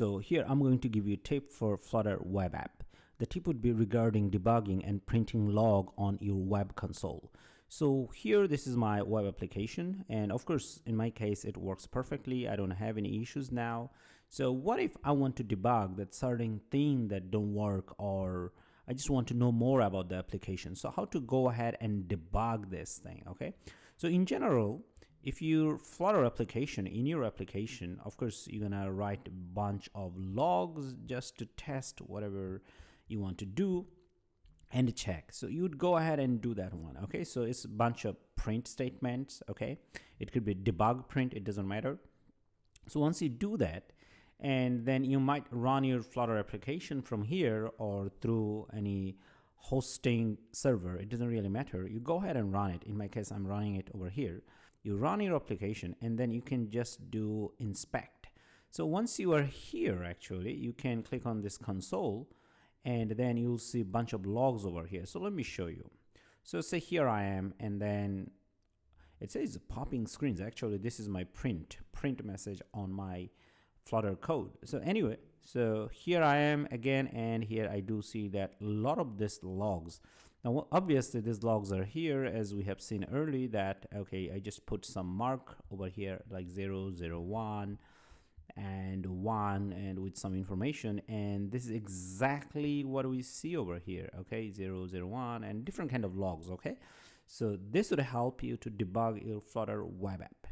So here I'm going to give you a tip for Flutter web app. The tip would be regarding debugging and printing log on your web console. So here, this is my web application, and of course in my case it works perfectly. I don't have any issues now. So what if I want to debug that certain thing that don't work, or I just want to know more about the application? So how to go ahead and debug this thing? Okay, so in general, if your Flutter application, in your application, of course you're gonna write a bunch of logs just to test whatever you want to do and check. So you would go ahead and do that one. Okay, so it's a bunch of print statements. Okay, it could be debug print, it doesn't matter. So once you do that, and then you might run your Flutter application from here or through any hosting server, it doesn't really matter. You go ahead and run it. In my case, I'm running it over here. You run your application and then you can just do inspect. So once you are here, actually you can click on this console and then you'll see a bunch of logs over here. So let me show you. So say here I am, and then it says popping screens. Actually this is my print message on my Flutter code. So anyway, so here I am again, and here I do see that a lot of these logs. Now obviously these logs are here, as we have seen early, that okay, I just put some mark over here like 0, 0, 1 and 1 and with some information, and this is exactly what we see over here. Okay, 0, 0, 1 and different kind of logs. Okay, so this would help you to debug your Flutter web app.